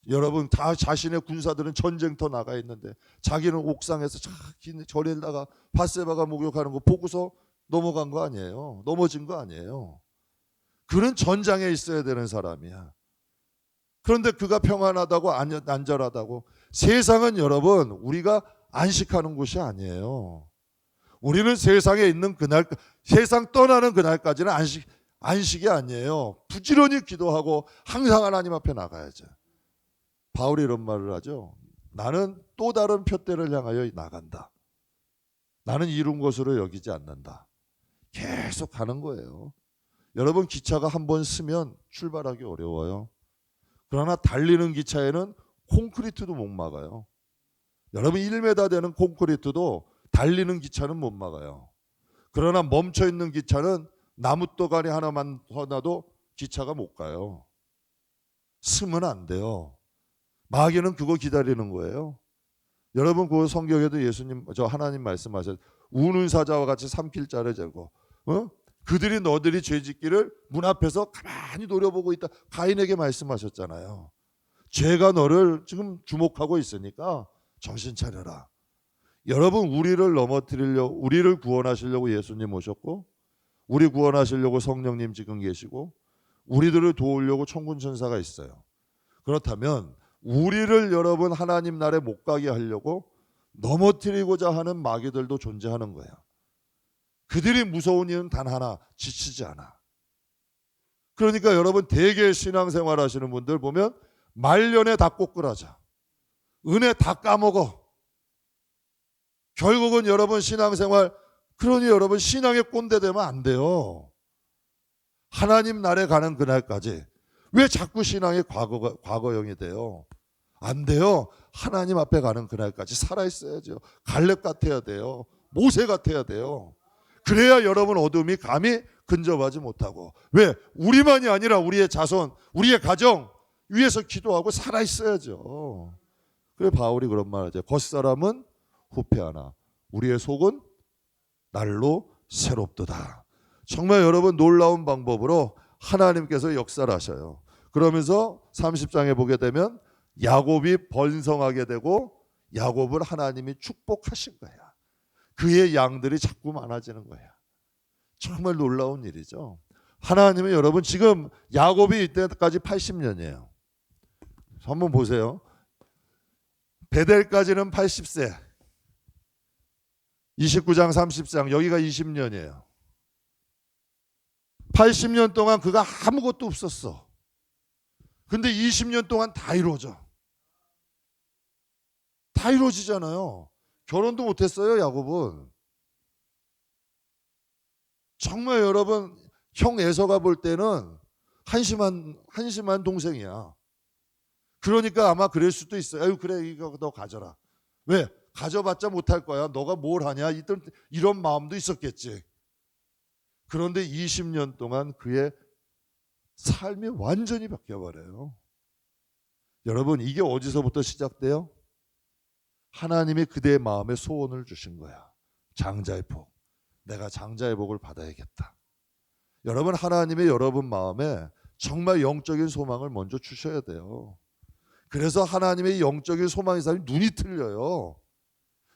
여러분 다 자신의 군사들은 전쟁터 나가 있는데 자기는 옥상에서 절에다가 밧세바가 목욕하는 거 보고서 넘어간 거 아니에요. 넘어진 거 아니에요. 그는 전장에 있어야 되는 사람이야. 그런데 그가 평안하다고 안전하다고. 세상은 여러분 우리가 안식하는 곳이 아니에요. 우리는 세상에 있는 그날, 세상 떠나는 그날까지는 안식이 아니에요. 부지런히 기도하고 항상 하나님 앞에 나가야죠. 바울이 이런 말을 하죠. 나는 또 다른 표대를 향하여 나간다. 나는 이룬 것으로 여기지 않는다. 계속 가는 거예요. 여러분 기차가 한번 쓰면 출발하기 어려워요. 그러나 달리는 기차에는 콘크리트도 못 막아요. 여러분 1m 되는 콘크리트도 달리는 기차는 못 막아요. 그러나 멈춰있는 기차는 나무도가리 하나만 놔도 기차가 못 가요. 쓰면 안 돼요. 마귀는 그거 기다리는 거예요. 여러분 그 성경에도 예수님 하나님 말씀하셨 우는 사자와 같이 삼킬 자를 재고 그들이 너들이 죄짓기를 문 앞에서 가만히 노려보고 있다. 가인에게 말씀하셨잖아요. 죄가 너를 지금 주목하고 있으니까 정신 차려라. 여러분 우리를 넘어뜨리려고 우리를 구원하시려고 예수님 오셨고 우리 구원하시려고 성령님 지금 계시고 우리들을 도우려고 천군 천사가 있어요. 그렇다면 우리를 여러분 하나님 나라에 못 가게 하려고 넘어뜨리고자 하는 마귀들도 존재하는 거야. 그들이 무서운 이유는 단 하나, 지치지 않아. 그러니까 여러분 대개 신앙생활 하시는 분들 보면 말년에 다 꼬꾸라져. 은혜 다 까먹어. 결국은 여러분 신앙생활 그러니 여러분 신앙의 꼰대 되면 안 돼요. 하나님 나라에 가는 그날까지 왜 자꾸 신앙의 과거형이 돼요? 안 돼요. 하나님 앞에 가는 그날까지 살아있어야죠. 갈렙 같아야 돼요. 모세 같아야 돼요. 그래야 여러분 어둠이 감히 근접하지 못하고. 왜? 우리만이 아니라 우리의 자손, 우리의 가정 위에서 기도하고 살아있어야죠. 그래 바울이 그런 말 하죠. 겉사람은 후패하나 우리의 속은 날로 새롭도다. 정말 여러분 놀라운 방법으로 하나님께서 역사를 하셔요. 그러면서 30장에 보게 되면 야곱이 번성하게 되고 야곱을 하나님이 축복하신 거야. 그의 양들이 자꾸 많아지는 거야. 정말 놀라운 일이죠. 하나님은 여러분 지금 야곱이 이때까지 80년이에요. 한번 보세요. 베델까지는 80세. 29장 30장 여기가 20년이에요. 80년 동안 그가 아무것도 없었어. 근데 20년 동안 다 이루어져. 다 이루어지잖아요. 결혼도 못했어요 야곱은. 정말 여러분 형 에서가 볼 때는 한심한 동생이야. 그러니까 아마 그럴 수도 있어요. 아유 그래 이거 너 가져라. 왜? 가져봤자 못할 거야. 너가 뭘 하냐 이런 마음도 있었겠지. 그런데 20년 동안 그의 삶이 완전히 바뀌어버려요. 여러분 이게 어디서부터 시작돼요? 하나님이 그대의 마음에 소원을 주신 거야. 장자의 복. 내가 장자의 복을 받아야겠다. 여러분 하나님의 여러분 마음에 정말 영적인 소망을 먼저 주셔야 돼요. 그래서 하나님의 영적인 소망의 사람이 눈이 틀려요.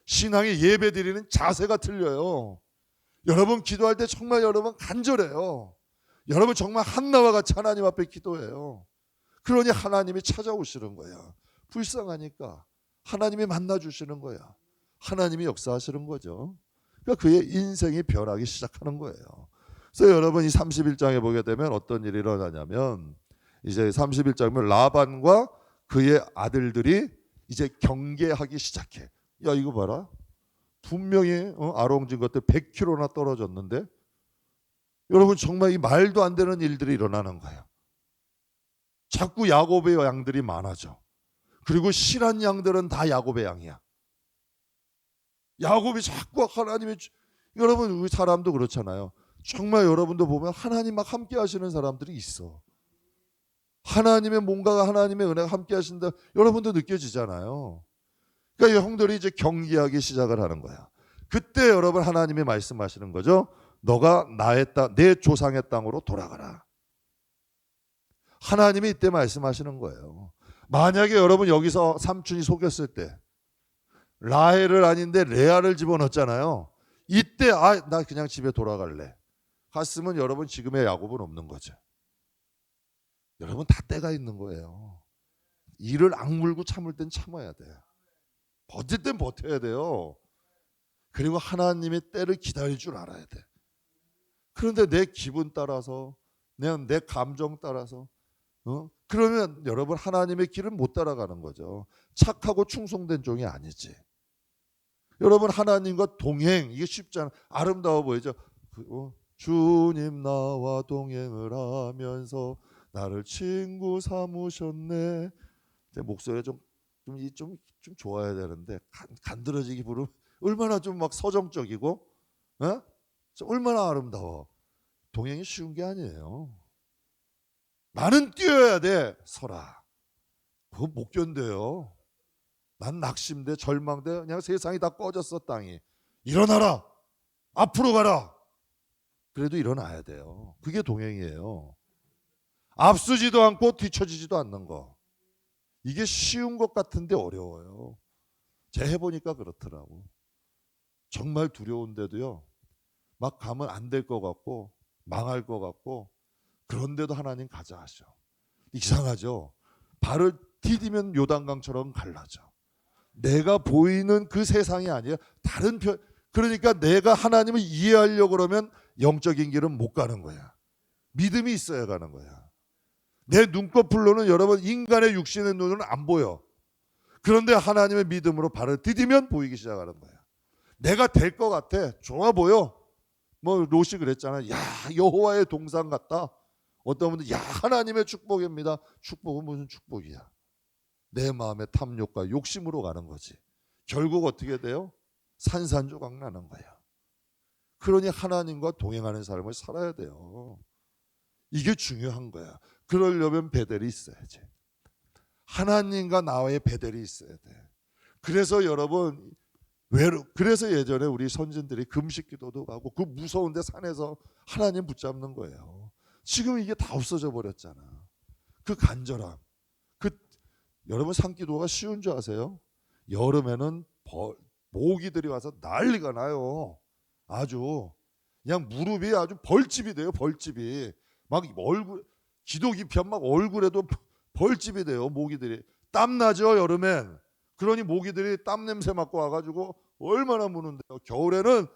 신앙의 예배 드리는 자세가 틀려요. 여러분 기도할 때 정말 여러분 간절해요. 여러분 정말 한나와 같이 하나님 앞에 기도해요. 그러니 하나님이 찾아오시는 거야. 불쌍하니까 하나님이 만나주시는 거야. 하나님이 역사하시는 거죠. 그러니까 그의 인생이 변하기 시작하는 거예요. 그래서 여러분 이 31장에 보게 되면 어떤 일이 일어나냐면 이제 31장이면 라반과 그의 아들들이 이제 경계하기 시작해. 야 이거 봐라. 분명히 아롱진 것들 100km나 떨어졌는데 여러분 정말 이 말도 안 되는 일들이 일어나는 거예요. 자꾸 야곱의 양들이 많아져. 그리고 실한 양들은 다 야곱의 양이야. 야곱이 자꾸 하나님의 여러분 우리 사람도 그렇잖아요. 정말 여러분도 보면 하나님 막 함께 하시는 사람들이 있어. 하나님의 뭔가가 하나님의 은혜가 함께 하신다. 여러분도 느껴지잖아요. 그러니까 이 형들이 이제 경계하기 시작을 하는 거야. 그때 여러분 하나님이 말씀하시는 거죠. 너가 나의 땅, 내 조상의 땅으로 돌아가라. 하나님이 이때 말씀하시는 거예요. 만약에 여러분 여기서 삼촌이 속였을 때 라헬을 아닌데 레아를 집어넣었잖아요. 이때 나 그냥 집에 돌아갈래. 갔으면 여러분 지금의 야곱은 없는 거죠. 여러분 다 때가 있는 거예요. 이를 악물고 참을 땐 참아야 돼. 버틸 땐 버텨야 돼요. 그리고 하나님의 때를 기다릴 줄 알아야 돼. 그런데 내 기분 따라서 그냥 내 감정 따라서 그러면 여러분 하나님의 길은 못 따라가는 거죠. 착하고 충성된 종이 아니지. 여러분 하나님과 동행 이게 쉽지 않아. 아름다워 보이죠. 주님 나와 동행을 하면서 나를 친구 삼으셨네. 제 목소리가 좀 좀 좋아야 되는데 간드러지기 부르면 얼마나 좀 막 서정적이고, 어? 얼마나 아름다워. 동행이 쉬운 게 아니에요. 나는 뛰어야 돼, 서라. 그거 못 견뎌요. 난 낙심돼, 절망돼. 그냥 세상이 다 꺼졌어, 땅이. 일어나라. 앞으로 가라. 그래도 일어나야 돼요. 그게 동행이에요. 앞서지도 않고 뒤처지지도 않는 거. 이게 쉬운 것 같은데 어려워요. 제가 해보니까 그렇더라고. 정말 두려운데도요, 막 가면 안 될 것 같고 망할 것 같고, 그런데도 하나님 가자 하셔. 이상하죠? 발을 디디면 요단강처럼 갈라져. 내가 보이는 그 세상이 아니야. 다른 그러니까 내가 하나님을 이해하려고 그러면 영적인 길은 못 가는 거야. 믿음이 있어야 가는 거야. 내 눈꺼풀로는 여러분 인간의 육신의 눈은 안 보여. 그런데 하나님의 믿음으로 발을 디디면 보이기 시작하는 거야. 내가 될 것 같아. 좋아 보여. 뭐 롯이 그랬잖아. 야, 여호와의 동산 같다. 어떤 분들 야, 하나님의 축복입니다. 축복은 무슨 축복이야. 내 마음의 탐욕과 욕심으로 가는 거지. 결국 어떻게 돼요? 산산조각 나는 거야. 그러니 하나님과 동행하는 삶을 살아야 돼요. 이게 중요한 거야. 그러려면 베델이 있어야지. 하나님과 나와의 베델이 있어야 돼. 그래서 여러분, 그래서 예전에 우리 선진들이 금식 기도도 가고 그 무서운데 산에서 하나님 붙잡는 거예요. 지금 이게 다 없어져 버렸잖아. 그 간절함. 여러분 산기도가 쉬운 줄 아세요? 여름에는 모기들이 와서 난리가 나요. 아주 그냥 무릎이 아주 벌집이 돼요. 벌집이 막 기도 기피하면 막 얼굴에도 벌집이 돼요. 모기들이 땀 나죠 여름엔. 그러니 모기들이 땀 냄새 맡고 와가지고 얼마나 무는데요. 겨울에는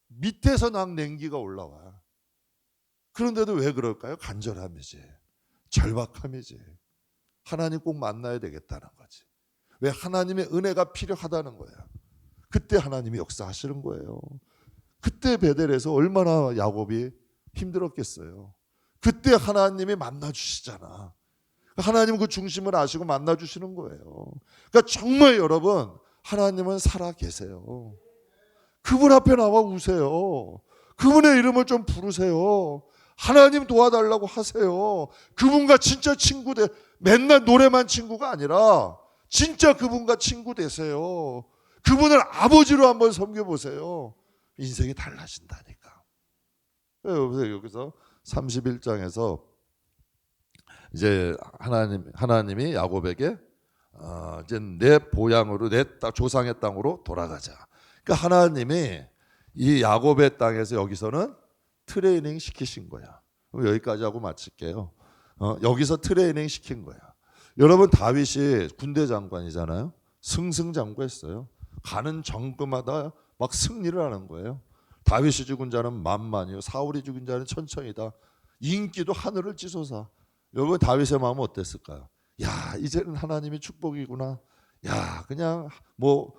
밑에서 난 냉기가 올라와. 그런데도 왜 그럴까요? 간절함이지, 절박함이지. 하나님 꼭 만나야 되겠다는 거지. 왜? 하나님의 은혜가 필요하다는 거야. 그때 하나님이 역사하시는 거예요. 그때 베델에서 얼마나 야곱이 힘들었겠어요. 그때 하나님이 만나주시잖아. 하나님은 그 중심을 아시고 만나주시는 거예요. 그러니까 정말 여러분, 하나님은 살아 계세요. 그분 앞에 나와 우세요. 그분의 이름을 좀 부르세요. 하나님 도와달라고 하세요. 그분과 진짜 친구 맨날 노래만 친구가 아니라 진짜 그분과 친구 되세요. 그분을 아버지로 한번 섬겨보세요. 인생이 달라진다니까. 여기서 31장에서 이제 하나님이 야곱에게 이제 내 보양으로 내 조상의 땅으로 돌아가자. 그러니까 하나님이 이 야곱의 땅에서 여기서는 트레이닝 시키신 거야. 그럼 여기까지 하고 마칠게요. 여기서 트레이닝 시킨 거야. 여러분 다윗이 군대 장관이잖아요. 승승장구했어요. 가는 정금마다 막 승리를 하는 거예요. 다윗이 죽은 자는 만만이요 사울이 죽은 자는 천천이다. 인기도 하늘을 찌솟아. 여러분 다윗의 마음은 어땠을까요? 야, 이제는 하나님이 축복이구나. 야, 그냥 뭐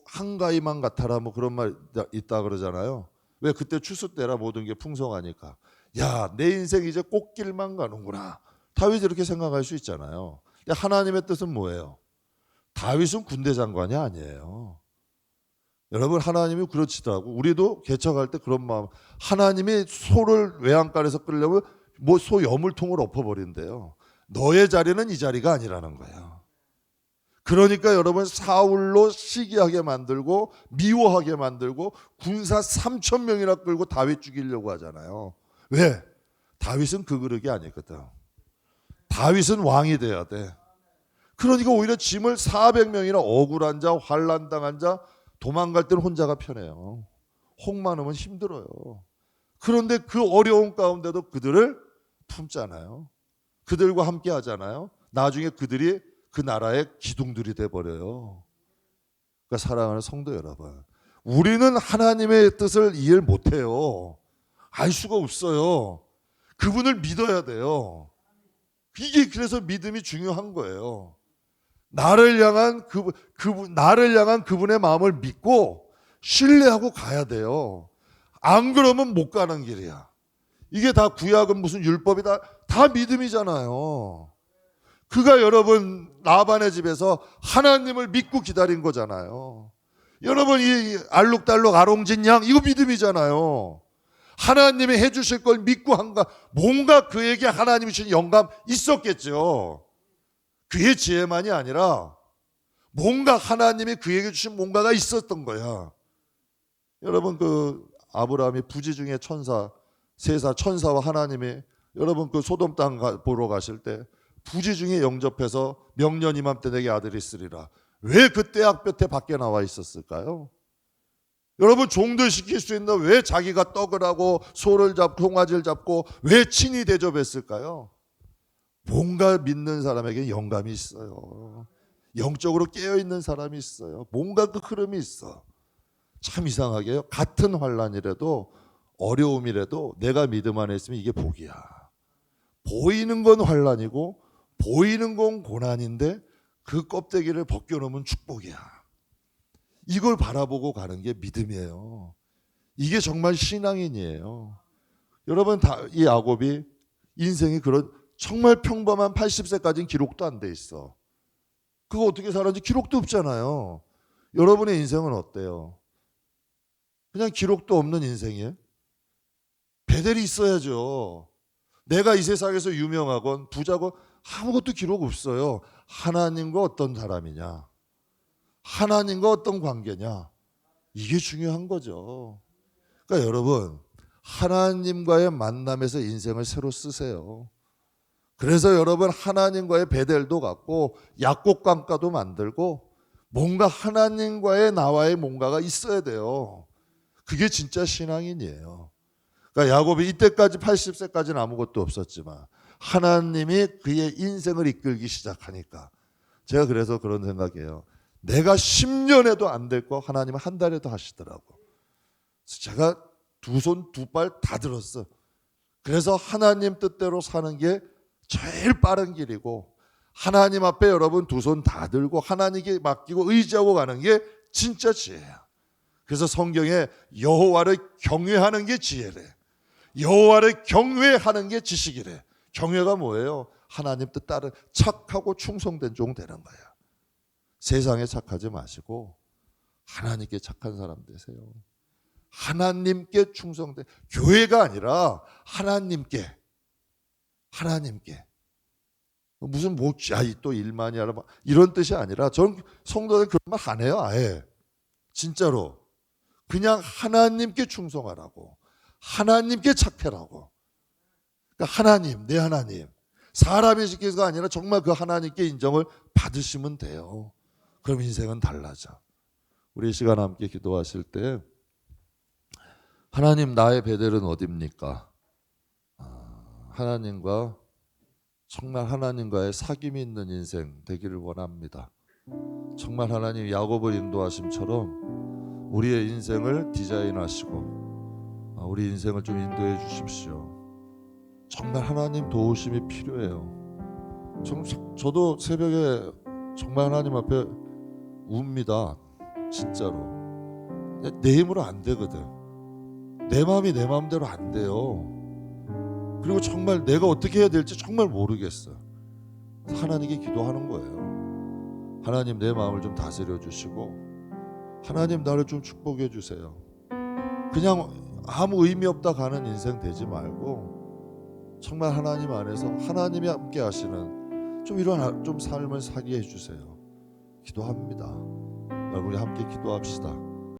한가위만 같아라 뭐 그런 말 있다 그러잖아요. 왜? 그때 추수 때라 모든 게 풍성하니까. 야, 내 인생 이제 꽃길만 가는구나. 다윗이 이렇게 생각할 수 있잖아요. 근데 하나님의 뜻은 뭐예요? 다윗은 군대 장관이 아니에요. 여러분 하나님이 그렇지더라고. 우리도 개척할 때 그런 마음. 하나님이 소를 외양간에서 끌려면 뭐 소 여물통을 엎어버린대요. 너의 자리는 이 자리가 아니라는 거예요. 그러니까 여러분 사울로 시기하게 만들고 미워하게 만들고 군사 3,000명이나 끌고 다윗 죽이려고 하잖아요. 왜? 다윗은 그 그릇이 아니거든. 다윗은 왕이 돼야 돼. 그러니까 오히려 짐을 400명이나 억울한 자, 환난당한 자, 도망갈 때는 혼자가 편해요. 혹 많으면 힘들어요. 그런데 그 어려운 가운데도 그들을 품잖아요. 그들과 함께 하잖아요. 나중에 그들이 그 나라의 기둥들이 돼버려요. 그러니까 사랑하는 성도 여러분, 우리는 하나님의 뜻을 이해를 못해요. 알 수가 없어요. 그분을 믿어야 돼요. 이게 그래서 믿음이 중요한 거예요. 나를 향한 그분의 마음을 믿고 신뢰하고 가야 돼요. 안 그러면 못 가는 길이야. 이게 다 구약은 무슨 율법이다. 다 믿음이잖아요. 그가 여러분 라반의 집에서 하나님을 믿고 기다린 거잖아요. 여러분 이 알록달록 아롱진 양 이거 믿음이잖아요. 하나님이 해주실 걸 믿고 한가, 뭔가 그에게 하나님이 주신 영감 있었겠죠. 그의 지혜만이 아니라 뭔가 하나님이 그에게 주신 뭔가가 있었던 거야. 여러분 그 아브라함이 부지 중에 천사, 세사 천사와 하나님이 여러분 그 소돔 땅 보러 가실 때 부지 중에 영접해서 명년 이맘때 내게 아들이 있으리라. 왜 그때 악볕에 밖에 나와 있었을까요? 여러분 종들 시킬 수 있는 왜 자기가 떡을 하고 소를 잡고 송아지를 잡고 왜 친히 대접했을까요? 뭔가 믿는 사람에게 영감이 있어요. 영적으로 깨어있는 사람이 있어요. 뭔가 그 흐름이 있어. 참 이상하게요. 같은 환난이라도 어려움이라도 내가 믿음 안에 있으면 이게 복이야. 보이는 건 환난이고 보이는 건 고난인데 그 껍데기를 벗겨놓으면 축복이야. 이걸 바라보고 가는 게 믿음이에요. 이게 정말 신앙인이에요. 여러분 이 야곱이 인생이 그런 정말 평범한 80세까지는 기록도 안 돼 있어. 그거 어떻게 살았는지 기록도 없잖아요. 여러분의 인생은 어때요? 그냥 기록도 없는 인생이에요? 베델이 있어야죠. 내가 이 세상에서 유명하건 부자건 아무것도 기록 없어요. 하나님과 어떤 사람이냐, 하나님과 어떤 관계냐, 이게 중요한 거죠. 그러니까 여러분 하나님과의 만남에서 인생을 새로 쓰세요. 그래서 여러분 하나님과의 베델도 갖고 약곡강가도 만들고 뭔가 하나님과의 나와의 뭔가가 있어야 돼요. 그게 진짜 신앙인이에요. 그러니까 야곱이 이때까지 80세까지는 아무것도 없었지만 하나님이 그의 인생을 이끌기 시작하니까 제가 그래서 그런 생각이에요. 내가 10년에도 안 될 거 하나님은 한 달에도 하시더라고. 제가 두 손 두 발 다 들었어. 그래서 하나님 뜻대로 사는 게 제일 빠른 길이고 하나님 앞에 여러분 두 손 다 들고 하나님께 맡기고 의지하고 가는 게 진짜 지혜야. 그래서 성경에 여호와를 경외하는 게 지혜래. 여호와를 경외하는 게 지식이래. 경외가 뭐예요? 하나님 뜻 따른 착하고 충성된 종 되는 거야. 세상에 착하지 마시고 하나님께 착한 사람 되세요. 하나님께 충성된 교회가 아니라 하나님께 무슨 뭐 또 일만이 하라 이런 뜻이 아니라 전 성도들 그런 말 안 해요. 아예 진짜로 그냥 하나님께 충성하라고, 하나님께 착해라고. 그러니까 하나님, 내 하나님, 사람의 시켜서가 아니라 정말 그 하나님께 인정을 받으시면 돼요. 그럼 인생은 달라져. 우리 이 시간 함께 기도하실 때 하나님 나의 베델은 어디입니까? 하나님과 정말 하나님과의 사귐이 있는 인생 되기를 원합니다. 정말 하나님 야곱을 인도하심처럼 우리의 인생을 디자인하시고 우리 인생을 좀 인도해 주십시오. 정말 하나님 도우심이 필요해요. 저도 새벽에 정말 하나님 앞에 웁니다. 진짜로. 내 힘으로 안 되거든. 내 마음이 내 마음대로 안 돼요. 그리고 정말 내가 어떻게 해야 될지 정말 모르겠어. 하나님께 기도하는 거예요. 하나님 내 마음을 좀 다스려 주시고 하나님 나를 좀 축복해 주세요. 그냥 아무 의미 없다 가는 인생 되지 말고 정말 하나님 안에서 하나님이 함께 하시는 좀 이런 좀 삶을 살게 해주세요. 기도합니다. 우리 함께 기도합시다.